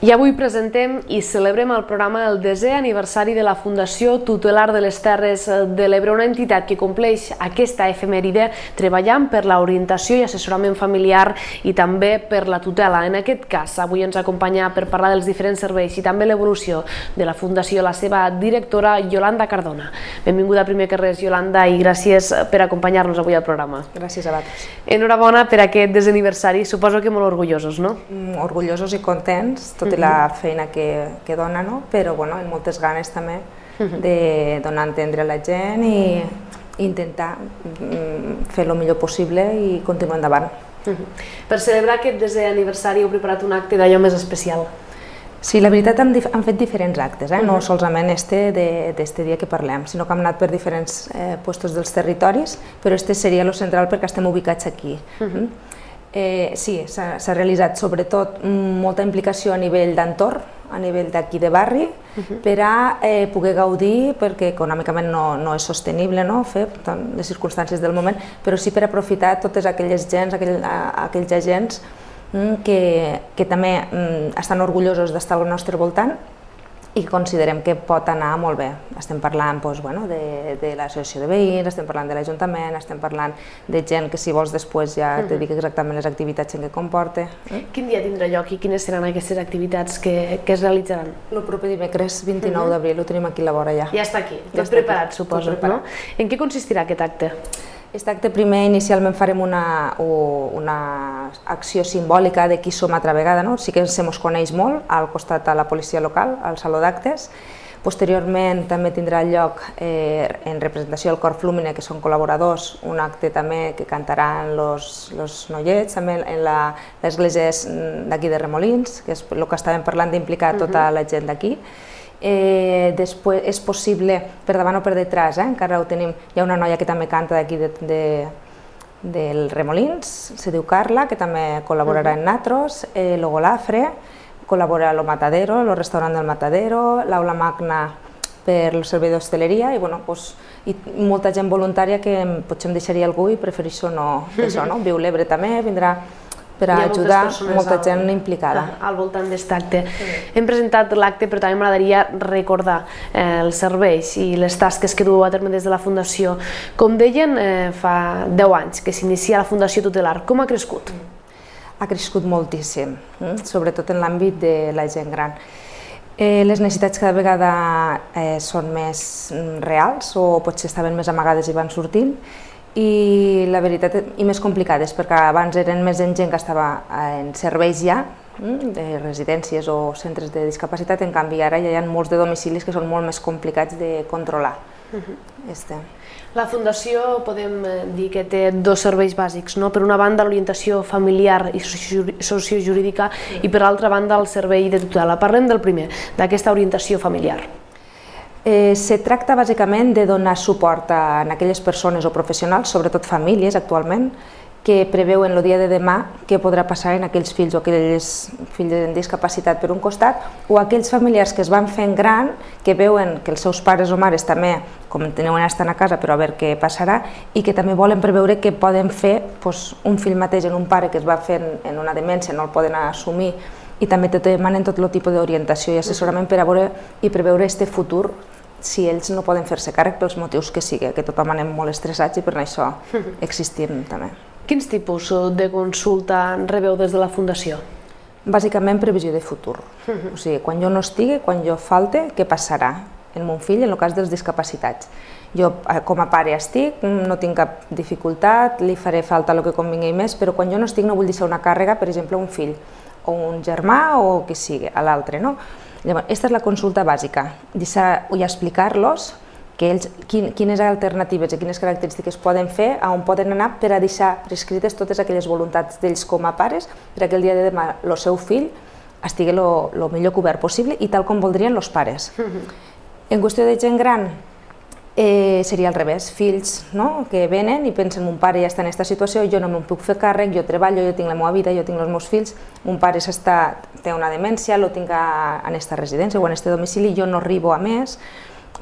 I avui presentem i celebrem el programa el 10è aniversari de la Fundació Tutelar de les Terres de l'Ebre, una entitat que compleix aquesta efemèride treballant per l'orientació i assessorament familiar i també per la tutela. En aquest cas, avui ens acompanya per parlar dels diferents serveis i també l'evolució de la Fundació la seva directora Yolanda Cardona. Benvinguda primer que res, Yolanda, i gràcies per acompanyar-nos avui al programa. Gràcies a vosaltres. Enhorabona per aquest 10è aniversari, suposo que molt orgullosos, no? Orgullosos i contents, tot i la feina que dona, però amb moltes ganes també de donar a entendre a la gent i intentar fer el millor possible i continuar endavant. Per celebrar aquest 10è aniversari heu preparat un acte d'allò més especial. Sí, la veritat han fet diferents actes, no solament d'este dia que parlem, sinó que hem anat per diferents puestos dels territoris, però este seria el central perquè estem ubicats aquí. Sí, s'ha realitzat sobretot molta implicació a nivell d'entorn, a nivell d'aquí de barri, per a poder gaudir, perquè econòmicament no és sostenible fer les circumstàncies del moment, però sí per aprofitar totes aquelles gens, aquells agents que també estan orgullosos d'estar al nostre voltant i considerem que pot anar molt bé. Estem parlant de l'associació de veïns, estem parlant de l'Ajuntament, estem parlant de gent que si vols després ja te dic exactament les activitats que comporta. Quin dia tindrà lloc i quines seran aquestes activitats que es realitzaran? El proper dimecres 29 d'abril, ho tenim aquí a la vora ja. Ja està aquí, tot preparat suposo, no? En què consistirà aquest acte? Aquest acte primer inicialment farem una acció simbòlica de qui som altra vegada, sí que se mos coneix molt, al costat de la policia local, al Saló d'Actes. Posteriorment també tindrà lloc en representació del Cor Flúmine, que són col·laboradors, un acte també que cantaran els noiets, també en l'església d'aquí de Remolins, que és el que estàvem parlant d'implicar tota la gent d'aquí. Després és possible, per davant o per detrás, encara ho tenim, hi ha una noia que també canta d'aquí del Remolins, se diu Carla, que també col·laborarà en Natros, lo Golafre, col·labora a Lo Matadero, el restaurant del Matadero, l'Aula Magna per el servei d'hostaleria i molta gent voluntària que potser em deixaria algú i prefereixo no, Viu l'Ebre també vindrà per ajudar molta gent implicada. Al voltant d'aquest acte. Hem presentat l'acte, però també m'agradaria recordar els serveis i les tasques que dueu a terme des de la Fundació. Com deien, fa 10 anys que s'inicia la Fundació Tutelar. Com ha crescut? Ha crescut moltíssim, sobretot en l'àmbit de la gent gran. Les necessitats cada vegada són més reals o potser estaven més amagades i van sortint, i la veritat, i més complicades, perquè abans eren més gent que estava en serveis ja, de residències o centres de discapacitat, en canvi ara ja hi ha molts de domicilis que són molt més complicats de controlar. La Fundació podem dir que té dos serveis bàsics, per una banda l'orientació familiar i sociojurídica i per l'altra banda el servei de tutela. Parlem del primer, d'aquesta orientació familiar. Se tracta bàsicament de donar suport a aquelles persones o professionals, sobretot famílies actualment, que preveuen el dia de demà què podrà passar en aquells fills o aquells fills amb discapacitat per un costat, o aquells familiars que es van fent gran, que veuen que els seus pares o mares també, com tenen estan a casa, però a veure què passarà, i que també volen preveure què poden fer un fill mateix en un pare que es va fent en una demència, no el poden assumir, i també te demanen tot el tipus d'orientació i assessorament per a veure i preveure aquest futur si ells no poden fer-se càrrec pels motius que sigui, que tothom anem molt estressats i per això existim també. Quins tipus de consulta rebeu des de la Fundació? Bàsicament previsió de futur, o sigui, quan jo no estigui, quan jo falte, què passarà en mon fill en el cas dels discapacitats. Jo com a pare estic, no tinc cap dificultat, li faré falta el que convingui més, però quan jo no estic no vull deixar una càrrega, per exemple, a un fill, o un germà o qui sigui, a l'altre. Llavors, aquesta és la consulta bàsica, deixar i explicar-los quines alternatives i quines característiques poden fer, on poden anar per a deixar prescrites totes aquelles voluntats d'ells com a pares perquè el dia de demà el seu fill estigui el millor cobert possible i tal com voldrien els pares. En qüestió de gent gran, seria al revés, fills que venen i pensen mon pare ja està en aquesta situació, jo no me'n puc fer càrrec, jo treballo, jo tinc la meva vida, jo tinc els meus fills, mon pare té una demència, lo tinc en aquesta residència o en aquest domicili, jo no arribo a més,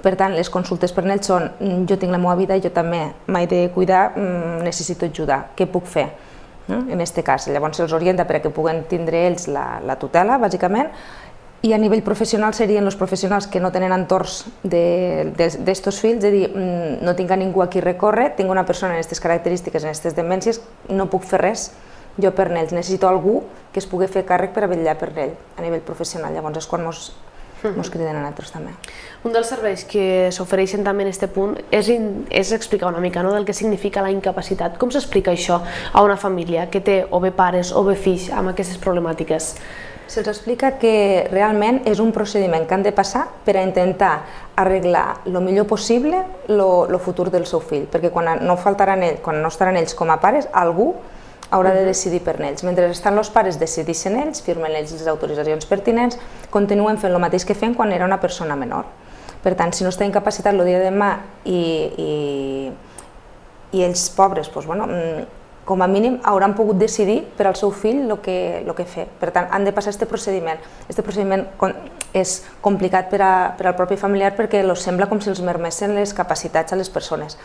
per tant les consultes per ells són jo tinc la meva vida, jo també m'he de cuidar, necessito ajudar, què puc fer? En aquest cas, llavors se'ls orienta perquè puguen tindre ells la tutela, bàsicament, I a nivell professional serien els professionals que no tenen entorns d'estos fills, és a dir, no tinc a ningú a qui recórrer, tinc una persona en aquestes característiques, en aquestes demències, no puc fer res jo per ells, necessito algú que es pugui fer càrrec per a vetllar per ell a nivell professional, llavors és quan ens criden a nosaltres també. Un dels serveis que s'ofereixen també en aquest punt és explicar una mica del que significa la incapacitat. Com s'explica això a una família que té o bé pares o bé fills amb aquestes problemàtiques? Se'ls explica que realment és un procediment que han de passar per a intentar arreglar el millor possible el futur del seu fill, perquè quan no estaran ells com a pares, algú haurà de decidir per ells. Mentre estan els pares decideixen ells, firmen ells les autoritzacions pertinents, continuen fent el mateix que fem quan era una persona menor. Per tant, si no està incapacitat el dia de demà i ells pobres, com a mínim hauran pogut decidir per al seu fill el que fer. Per tant, han de passar aquest procediment. Aquest procediment és complicat per al propi familiar perquè sembla com si els mermessin les capacitats a les persones.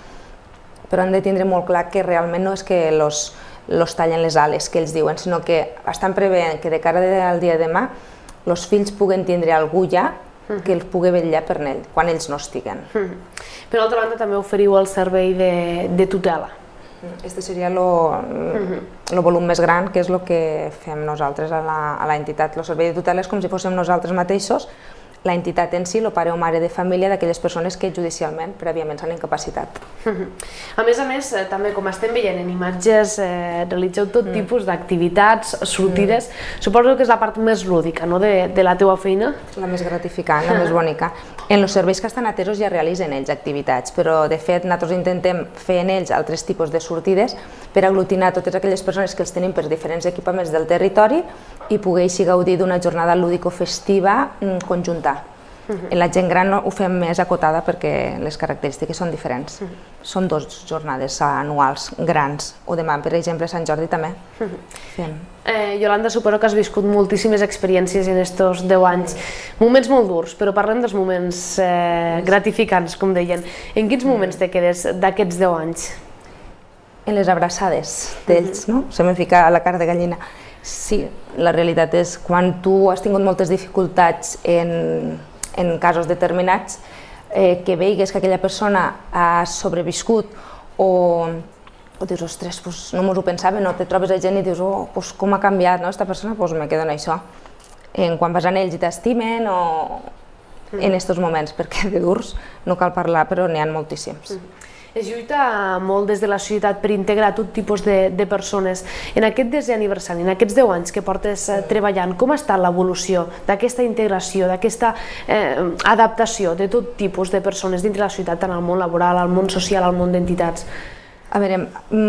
Però han de tindre molt clar que realment no és que els tallen les ales, que ells diuen, sinó que estan preveient que de cara al dia de demà els fills puguen tindre algú ja que els pugui vetllar per ells, quan ells no estiguen. Per altra banda, també oferiu el servei de tutela. Este seria el volum més gran, que és el que fem nosaltres a l'entitat. El servei de tutela és com si fóssim nosaltres mateixos, l'entitat en si, el pare o mare de família d'aquelles persones que judicialment prèviament s'han incapacitat. A més, també com estem veient en imatges, realitzeu tot tipus d'activitats, sortides. Suposo que és la part més lúdica de la teua feina? La més gratificant, la més bonica. En els serveis que estan atesos ja realitzen ells activitats, però de fet nosaltres intentem fer en ells altres tipus de sortides per aglutinar totes aquelles persones que els tenim per diferents equipaments del territori i poder així gaudir d'una jornada lúdico-festiva conjunta. En la gent gran ho fem més acotada perquè les característiques són diferents. Són 2 jornades anuals grans, o demà, per exemple, a Sant Jordi també fem. Iolanda, suposo que has viscut moltíssimes experiències en aquests 10 anys. Moments molt durs, però parlem dels moments gratificants, com deien. En quins moments te quedes d'aquests 10 anys? En les abraçades d'ells, no? Se me fica a la cara de gallina. Sí, la realitat és quan tu has tingut moltes dificultats en casos determinats, que veigues que aquella persona ha sobreviscut o dius, ostres, no m'ho pensava, no te trobes a gent i dius, com ha canviat aquesta persona, me quedo en això. Quan vas en ells i t'estimen o en aquests moments, perquè de durs no cal parlar, però n'hi ha moltíssims. Es lluita molt des de la societat per integrar tot tipus de persones. En aquest 10è aniversari, en aquests 10 anys que portes treballant, com ha estat l'evolució d'aquesta integració, d'aquesta adaptació de tot tipus de persones dintre la societat, tant al món laboral, al món social, al món d'entitats? A veure,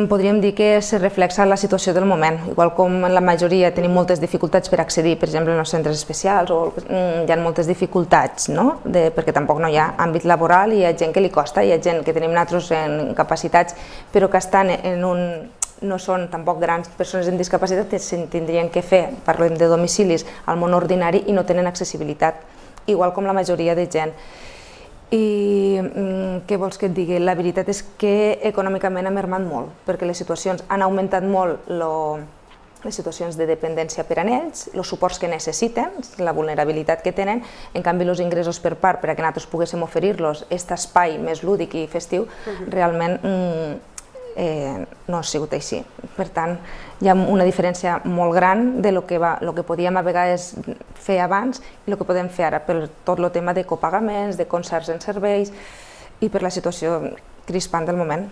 podríem dir que se reflexa la situació del moment. Igual com en la majoria tenim moltes dificultats per accedir, per exemple, als centres especials, hi ha moltes dificultats, perquè tampoc no hi ha àmbit laboral i hi ha gent que li costa, hi ha gent que tenim nosaltres en capacitats, però que estan en un... no són tampoc grans persones amb discapacitat que se'n tindrien que fer, parlem de domicilis, al món ordinari i no tenen accessibilitat, igual com la majoria de gent. I què vols que et digui? La veritat és que econòmicament ha mermat molt, perquè les situacions han augmentat molt, les situacions de dependència per a ells, els suports que necessiten, la vulnerabilitat que tenen, en canvi els ingressos per part perquè nosaltres poguéssim oferir-los aquest espai més lúdic i festiu, realment no ha sigut així. Per tant, hi ha una diferència molt gran de lo que podíem a vegades fer abans i el que podem fer ara, per tot el tema de copagaments, de concerts en serveis i per la situació crispant del moment.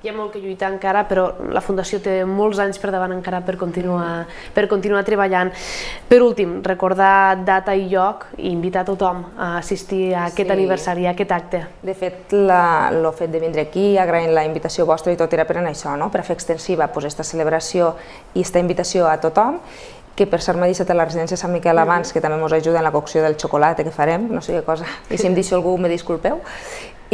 Hi ha molt que lluitar encara, però la Fundació té molts anys per davant encara per continuar treballant. Per últim, recordar data i lloc i invitar a tothom a assistir a aquest aniversari, a aquest acte. De fet, el fet de vindre aquí, agraint la invitació vostra i tot era per això, per a fer extensiva aquesta celebració i aquesta invitació a tothom, que per cert m'ha deixat a la residència Sant Miquel abans, que també ens ajuda en la cocció del xocolata que farem, no sé què cosa, i si em deixo algú me disculpeu.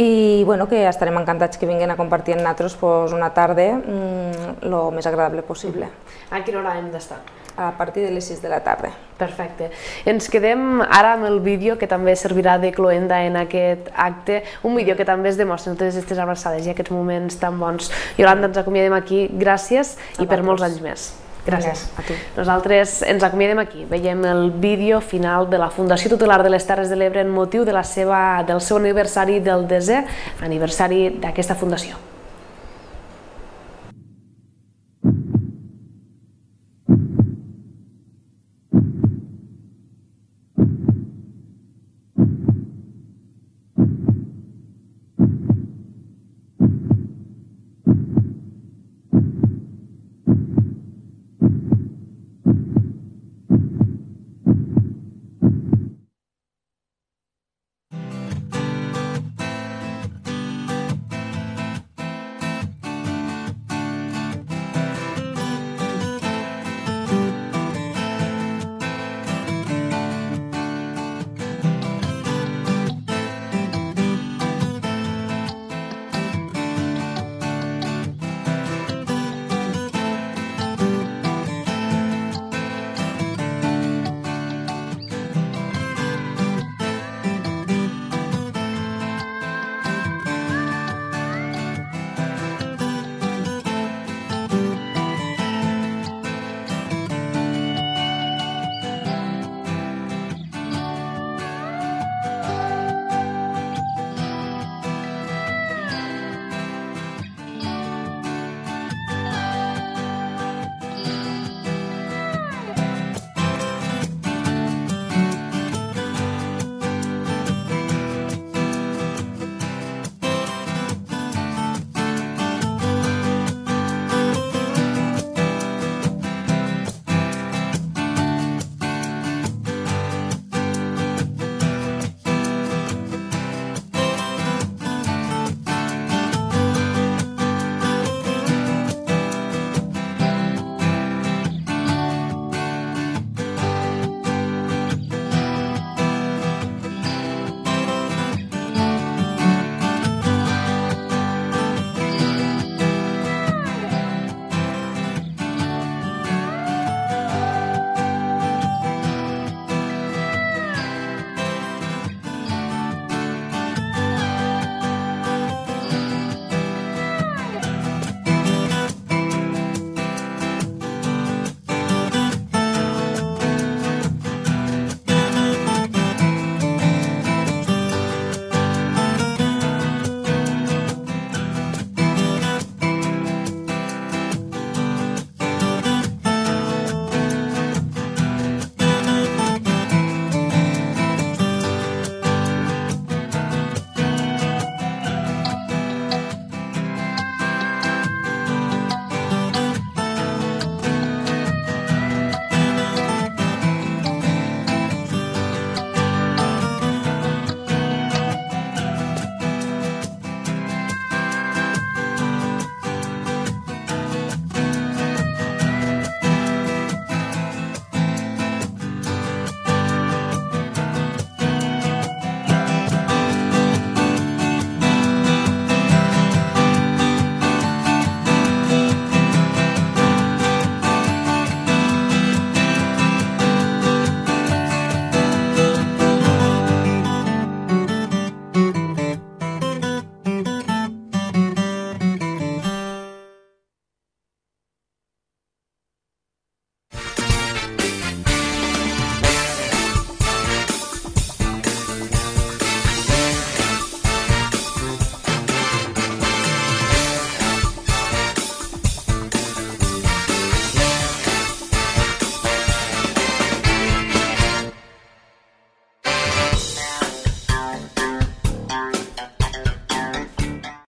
I que estarem encantats que vinguin a compartir amb nosaltres una tarda el més agradable possible. A quina hora hem d'estar? A partir de les 6 de la tarda. Perfecte. Ens quedem ara amb el vídeo que també servirà de cloenda en aquest acte, un vídeo que també es demostren totes aquestes abraçades i aquests moments tan bons. Iolanda, ens acomiadem aquí. Gràcies i per molts anys més. Gràcies. A tu. Nosaltres ens acomiadem aquí. Veiem el vídeo final de la Fundació Tutelar de les Terres de l'Ebre en motiu del seu aniversari del 10è aniversari d'aquesta fundació.